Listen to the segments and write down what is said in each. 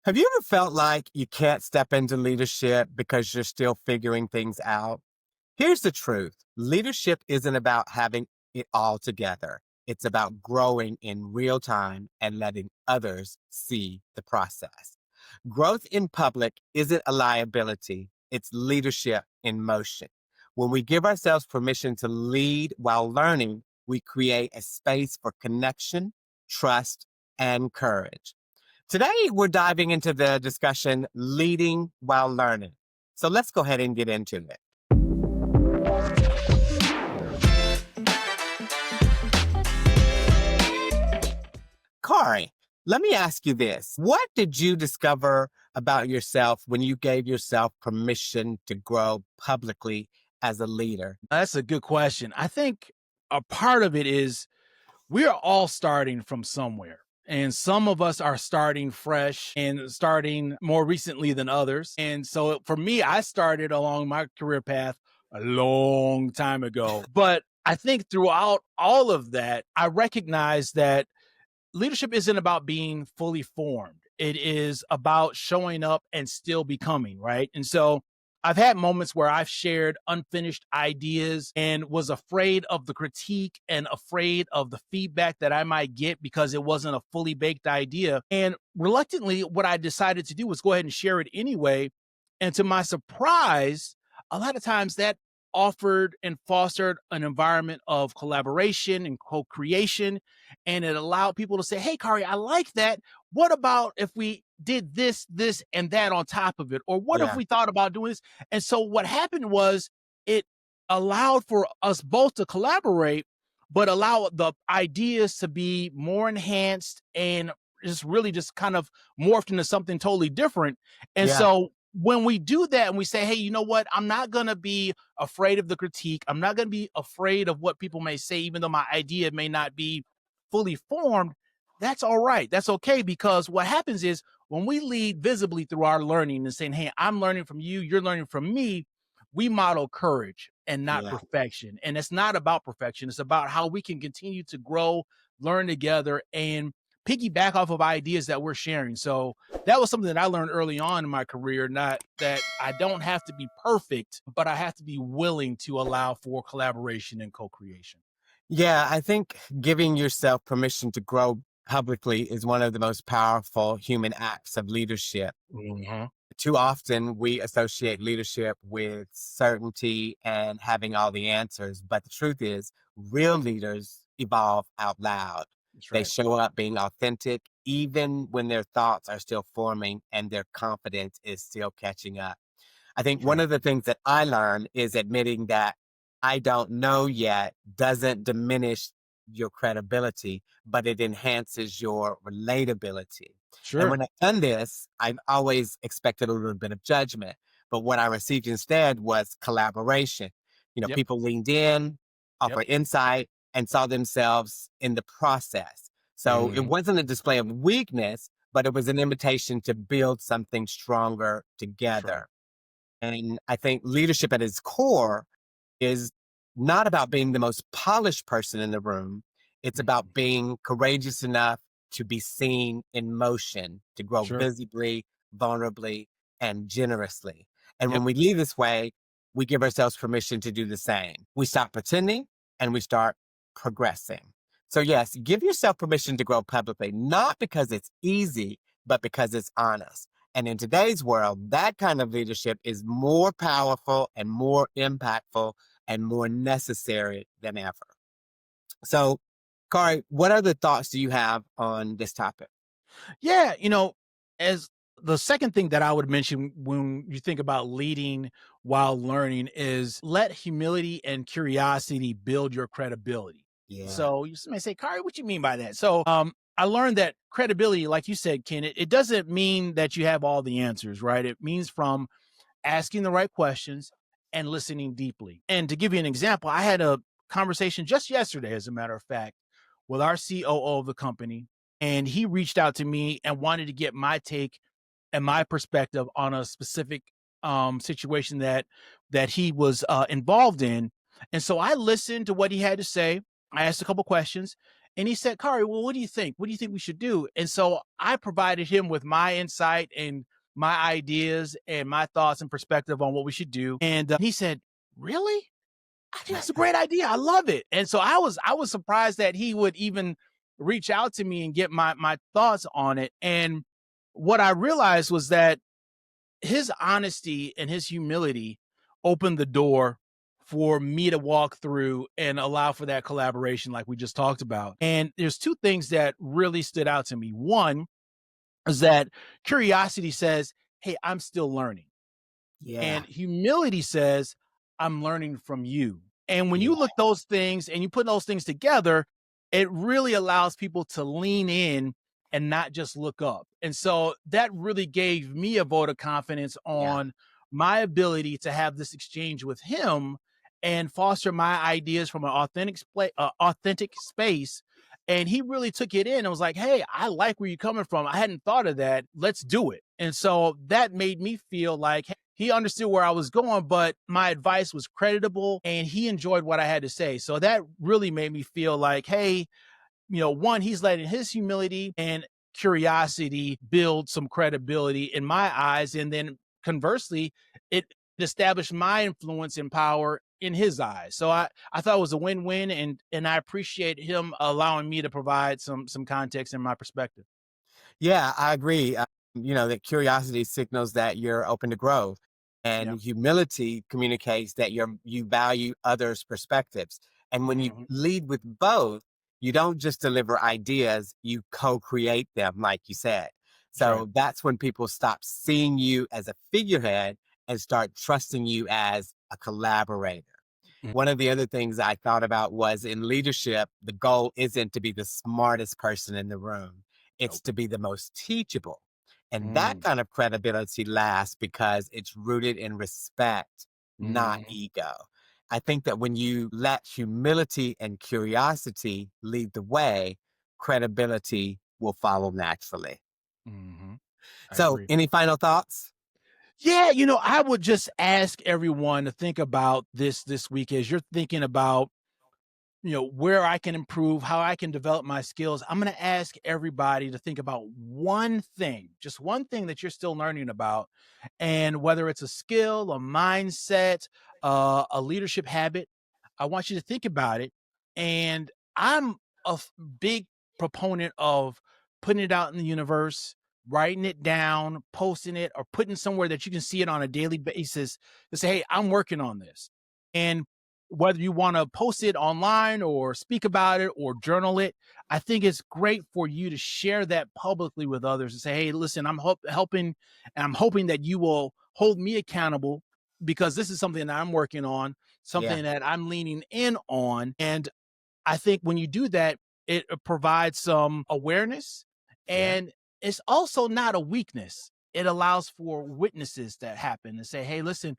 Have you ever felt like you can't step into leadership because you're still figuring things out? Here's the truth: leadership isn't about having it all together, it's about growing in real time and letting others see the process. Growth in public isn't a liability, it's leadership in motion. When we give ourselves permission to lead while learning, we create a space for connection, trust, and courage. Today, we're diving into the discussion leading while learning. So let's go ahead and get into it. Kari, let me ask you this. What did you discover about yourself when you gave yourself permission to grow publicly as a leader? That's a good question. I think a part of it is we are all starting from somewhere. And some of us are starting fresh and starting more recently than others. And so for me, I started along my career path a long time ago. But I think throughout all of that, I recognize that leadership isn't about being fully formed. It is about showing up and still becoming, right? And so I've had moments where I've shared unfinished ideas and was afraid of the critique and afraid of the feedback that I might get because it wasn't a fully baked idea. And reluctantly, what I decided to do was go ahead and share it anyway. And to my surprise, a lot of times that offered and fostered an environment of collaboration and co-creation, and it allowed people to say, "Hey, Kari, I like that. What about if we did this, this, and that on top of it? Or what if Yeah, we thought about doing this?" And so what happened was it allowed for us both to collaborate, but allow the ideas to be more enhanced and just really just kind of morphed into something totally different. And yeah, so when we do that and we say, "Hey, you know what? I'm not going to be afraid of the critique. I'm not going to be afraid of what people may say, even though my idea may not be fully formed," that's all right. That's okay, because what happens is when we lead visibly through our learning and saying, "Hey, I'm learning from you, you're learning from me," we model courage and not yeah. perfection. And it's not about perfection. It's about how we can continue to grow, learn together, and piggyback off of ideas that we're sharing. So that was something that I learned early on in my career, not that I don't have to be perfect, but I have to be willing to allow for collaboration and co-creation. Yeah, I think giving yourself permission to grow publicly is one of the most powerful human acts of leadership. Mhm. Too often we associate leadership with certainty and having all the answers. But the truth is, real leaders evolve out loud. That's They right. show up being authentic, even when their thoughts are still forming and their confidence is still catching up. I think That's one right. of the things that I learned is admitting that I don't know yet doesn't diminish your credibility, but it enhances your relatability. And Sure. when I've done this, I've always expected a little bit of judgment. But what I received instead was collaboration. Yep. People leaned in, Yep. offered insight, and saw themselves in the process. So it Mhm. wasn't a display of weakness, but it was an invitation to build something stronger That's right. together. And I think leadership at its core is not about being the most polished person in the room. It's Mhm. about being courageous enough to be seen in motion, to grow Sure. visibly, vulnerably, and generously. And Yep. when we lead this way, we give ourselves permission to do the same. We stop pretending and we start progressing. So, yes, give yourself permission to grow publicly, not because it's easy, but because it's honest. And in today's world, that kind of leadership is more powerful and more impactful and more necessary than ever. So, Kari, what other thoughts do you have on this topic? Yeah, as the second thing that I would mention when you think about leading while learning is let humility and curiosity build your credibility. Yeah, So you may say, "Kari, what you mean by that?" So I learned that credibility, like you said, Ken, it doesn't mean that you have all the answers, right? It means from asking the right questions and listening deeply. And to give you an example, I had a conversation just yesterday, as a matter of fact, with our COO of the company. And he reached out to me and wanted to get my take and my perspective on a specific situation that he was involved in. And so I listened to what he had to say. I asked a couple questions, And he said, Kari, well, what do you think? What do you think we should do? And so I provided him with my insight and my ideas and my thoughts and perspective on what we should do. And he said, really? I think that's a great idea. I love it. And so I was surprised that he would even reach out to me and get my thoughts on it. And what I realized was that his honesty and his humility opened the door for me to walk through and allow for that collaboration like we just talked about. And there's two things that really stood out to me. One is that curiosity says, "Hey, I'm still learning." Yeah. And humility says, I'm learning from you. And when you Yeah. look those things and you put those things together, it really allows people to lean in and not just look up. And so that really gave me a vote of confidence Yeah. on my ability to have this exchange with him and foster my ideas from an authentic space. And he really took it in and was like, hey, I like where you're coming from. I hadn't thought of that. Let's do it. And so that made me feel like he understood where I was going, but my advice was creditable and he enjoyed what I had to say. So that really made me feel like, hey, one, he's letting his humility and curiosity build some credibility in my eyes. And then conversely, it established my influence and power in his eyes. So I thought it was a win-win, and I appreciate him allowing me to provide some context and my perspective. Yeah, I agree. That curiosity signals that you're open to growth, Yeah. and humility communicates that you value others' perspectives. And when you Mhm. lead with both, you don't just deliver ideas, you co-create them, like you said. That's right. So that's when people stop seeing you as a figurehead and start trusting you as a collaborator. Mhm. One of the other things I thought about was in leadership, the goal isn't to be the smartest person in the room, it's Nope. to be the most teachable. And that Mm. kind of credibility lasts because it's rooted in respect, not Mhm. ego. I think that when you let humility and curiosity lead the way, credibility will follow naturally. Mhm. I So, agree. any final thoughts? Yeah, I would just ask everyone to think about this week as you're thinking about where I can improve, how I can develop my skills. I'm going to ask everybody to think about one thing, just one thing that you're still learning about. And whether it's a skill, a mindset, a leadership habit, I want you to think about it. And I'm big proponent of putting it out in the universe, writing it down, posting it, or putting somewhere that you can see it on a daily basis to say, hey, I'm working on this. And whether you want to post it online or speak about it or journal it, I think it's great for you to share that publicly with others and say, hey, listen, I'm helping and I'm hoping that you will hold me accountable because this is something that I'm working on, Yeah, something that I'm leaning in on. And I think when you do that, it provides some awareness yeah, and it's also not a weakness. It allows for witnesses that happen and say, hey, listen,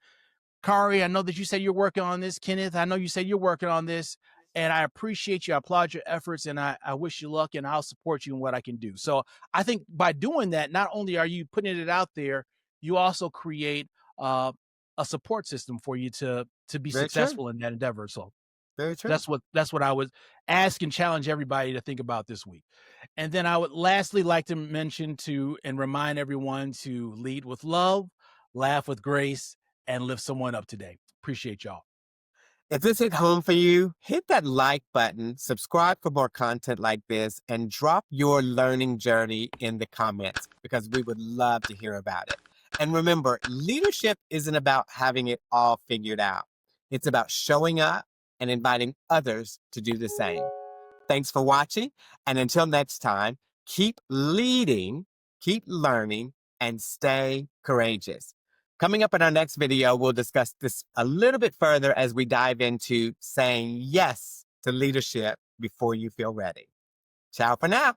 Kari, I know that you said you're working on this. Kenneth, I know you said you're working on this. And I appreciate you. I applaud your efforts and I wish you luck and I'll support you in what I can do. So I think by doing that, not only are you putting it out there, you also create uh, a support system for you to be very true. successful in that endeavor. So Very true. that's what I would ask and challenge everybody to think about this week. And then I would lastly like to mention to and remind everyone to lead with love, laugh with grace, and lift someone up today. Appreciate y'all. If this hit home for you, hit that like button, subscribe for more content like this, and drop your learning journey in the comments because we would love to hear about it. And remember, leadership isn't about having it all figured out, it's about showing up and inviting others to do the same. Thanks for watching. And until next time, keep leading, keep learning, and stay courageous. Coming up in our next video, we'll discuss this a little bit further as we dive into saying yes to leadership before you feel ready. Ciao for now.